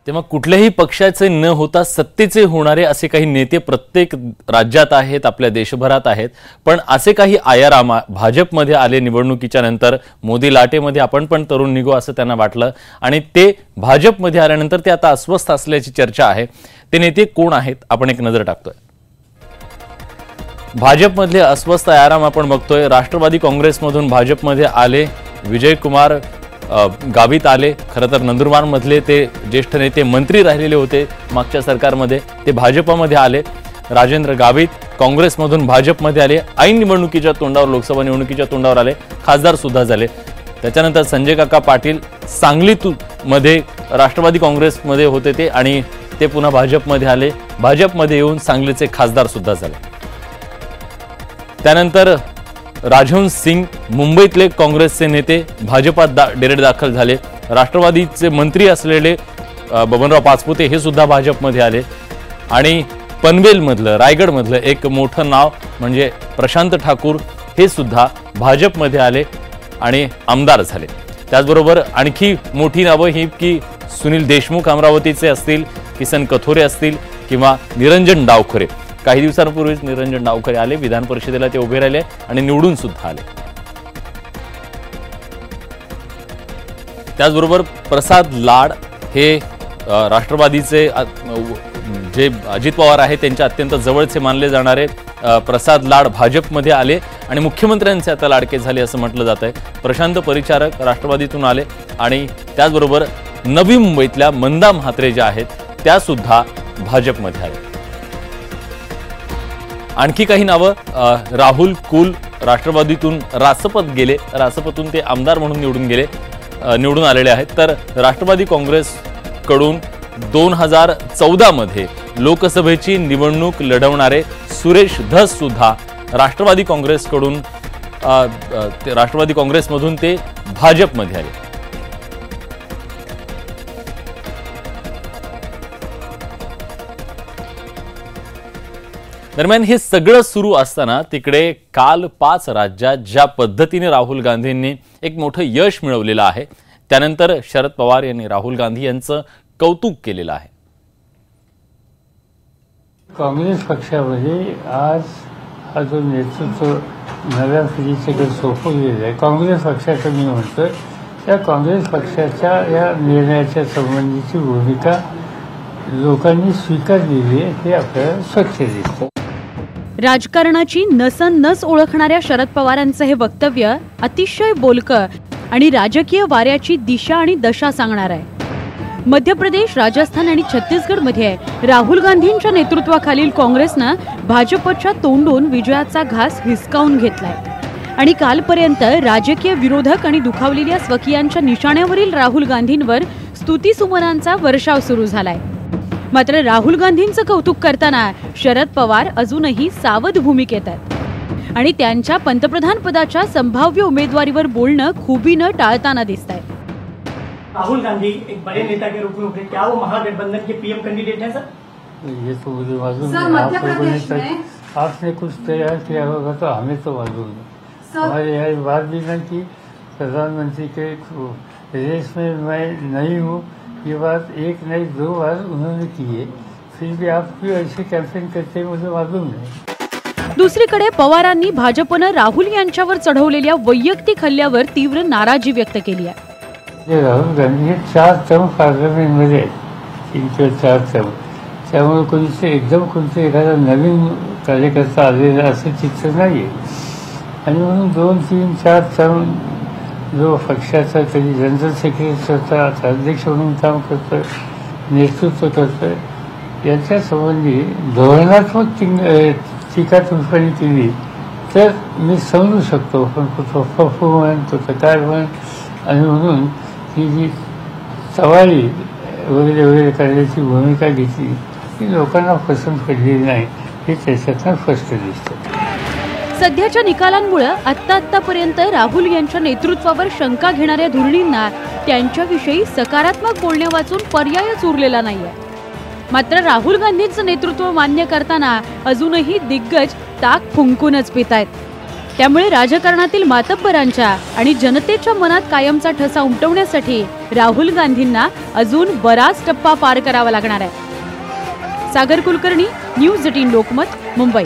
तेव्हा कुठल्याही पक्षाचे न होता सत्तेचे होणारे असे काही नेते प्रत्येक राज्यात आहेत, आपल्या देशभरात आहेत। पण असे काही आयाराम भाजपमध्ये आले निवडणुकीच्या नंतर। मोदी लाटेमध्ये आपण पण तरुण निघू असं त्यांना वाटलं आणि ते भाजपमध्ये आल्यानंतर ते आता अस्वस्थ असल्याची चर्चा आहे। ते नेते कोण आहेत आपण एक नजर टाकतोय। भाजपमधले अस्वस्थ आयाराम आपण बघतोय। राष्ट्रवादी काँग्रेसमधून भाजपमध्ये आले विजय कुमार गावित आले। खरं तर नंदुरबार मधले ते ज्येष्ठ नेते मंत्री राहिलेले होते मागच्या सरकारमध्ये, ते भाजपमध्ये आले। राजेंद्र गावित काँग्रेसमधून भाजपमध्ये आले, ऐन निवडणुकीच्या तोंडावर लोकसभा निवडणुकीच्या तोंडावर आले, खासदार सुद्धा झाले। त्याच्यानंतर संजय काका पाटील सांगलीमध्ये राष्ट्रवादी काँग्रेसमध्ये होते ते आणि ते पुन्हा भाजपमध्ये आले, भाजपमध्ये येऊन सांगलीचे खासदार सुद्धा झाले। त्यानंतर राजहंस सिंग मुंबईतले काँग्रेसचे नेते भाजपात डायरेक्ट दाखल झाले। राष्ट्रवादीचे मंत्री असलेले बबनराव पाचपुते हे सुद्धा भाजपमध्ये आले आणि पनवेलमधलं रायगडमधलं एक मोठं नाव म्हणजे प्रशांत ठाकूर हे सुद्धा भाजपमध्ये आले आणि आमदार झाले। त्याचबरोबर आणखी मोठी नावं ही की सुनील देशमुख अमरावतीचे असतील, किसन कथोरे असतील किंवा निरंजन डावखरे। काही दिवसांपूर्वीच निरंजन डावखरे आले, विधान परिषदेला ते उभे राहिले आणि निवडून सुद्धा आले। त्याचबरोबर प्रसाद लाड हे राष्ट्रवादीचे जे अजित पवार आहे त्यांच्या अत्यंत जवळचे मानले जाणारे प्रसाद लाड भाजपमध्ये आले आणि मुख्यमंत्र्यांचे आता लाडके झाले असं म्हटलं जात आहे। प्रशांत परिचारक राष्ट्रवादीतून आले आणि त्याचबरोबर नवी मुंबईतल्या मंदा म्हात्रे ज्या आहेत त्या सुद्धा भाजपमध्ये आले। आणखी काही नावं राहुल कुल राष्ट्रवादीतून रासपत गेले, रासपतून ते आमदार म्हणून निवडून आलेले आहेत। तर राष्ट्रवादी काँग्रेसकडून 2014 मध्ये लोकसभेची निवडणूक लढवणारे सुरेश धस सुद्धा राष्ट्रवादी काँग्रेसमधून ते भाजपमध्ये आले। दरम्यान हे सगळं सुरू असताना तिकडे काल 5 राज्यात ज्या पद्धतीने राहुल गांधींनी एक मोठं यश मिळवलेलं आहे त्यानंतर शरद पवार यांनी राहुल गांधी यांचं कौतुक केलेलं आहे। काँग्रेस पक्षामध्ये आज हा जो नेतृत्व नव्या पिढीकडे सोपवलेला आहे, काँग्रेस पक्षाचं मी म्हणतोय, त्या काँग्रेस पक्षाच्या या निर्णयाच्या संबंधीची भूमिका लोकांनी स्वीकारलेली आहे हे आपल्याला स्वच्छ दिसतं। राजकारणाची नसन-नस ओळखणाऱ्या शरद पवारांचं हे वक्तव्य अतिशय बोलकं आणि राजकीय वाऱ्याची दिशा आणि दशा सांगणार आहे। मध्य प्रदेश, राजस्थान आणि छत्तीसगडमध्ये राहुल गांधींच्या नेतृत्वाखालील काँग्रेसनं भाजपच्या तोंडून विजयाचा घास हिसकावून घेतलाय आणि कालपर्यंत राजकीय विरोधक आणि दुखावलेल्या स्वकीयांच्या निशाण्यावरील राहुल गांधींवर स्तुतीसुमनांचा वर्षाव सुरू झालाय। मात्र राहुल गांधींचं कौतुक करताना शरद पवार अजूनही सावध भूमिकेत आहेत आणि त्यांच्या पंतप्रधान पदाच्या संभाव्य उमेदवारीवर बोलणं खुबीनं टाळताना दिसतंय। राहुल गांधी एक बड़े नेता के रूप में उभरे, क्या वो महागठबंधन के पीएम कैंडिडेट हैं सर? ये तो मुझे मालूम सर, नहीं। मध्य प्रदेश में आपने कुछ तैयार किया होगा तो हमें तो मालूम नहीं। हमारे यहाँ बात भी न की प्रधानमंत्री के रेस में मैं नहीं हूँ, ये बात एक नहीं 2 बार उन्होंने की है, फिर भी आप क्यों ऐसे कैंपेन करते हैं मुझे मालूम नहीं। दुसरीकडे पवारांनी भाजपनं राहुल यांच्यावर चढवलेल्या वैयक्तिक हल्ल्यावर तीव्र नाराजी व्यक्त केली आहे। राहुल गांधी हे 4 टर्म पार्लमेंटमध्ये आहेत, 3 किंवा 4 टर्म, त्यामुळे कोणते एखादा नवीन कार्यकर्ता आलेला असं चित्र नाही आहे आणि म्हणून 2, 3, 4 टर्म जो पक्षाचा कधी जनरल सेक्रेटरी होता, अध्यक्ष म्हणून काम करतोय, नेतृत्व करतोय, याच्या संबंधी धोरणात्मक टीका टिप्पणी केली तर मी समजू शकतो, पण तो परफॉर्मन्स होतं काय म्हण आणि म्हणून ही जी सवारी वगैरे करण्याची भूमिका घेतली ती लोकांना पसंत पडलेली नाही हे त्याच्यातनं स्पष्ट दिसतं। सध्याच्या निकालांमुळे आतापर्यंत राहुल यांच्या नेतृत्वावर शंका घेणाऱ्या धुरीणींना त्यांच्याविषयी सकारात्मक बोलण्या वाचून पर्यायच उरलेला नाहीये। मात्र राहुल गांधींचं नेतृत्व मान्य करताना अजूनही दिग्गज ताक फुंकूनच पितायत। त्यामुळे राजकारणातील मातब्बरांच्या आणि जनतेच्या मनात कायमचा ठसा उमटवण्यासाठी राहुल गांधींना अजून बराच टप्पा पार करावा लागणार आहे। सागर कुलकर्णी, न्यूज 18 लोकमत, मुंबई।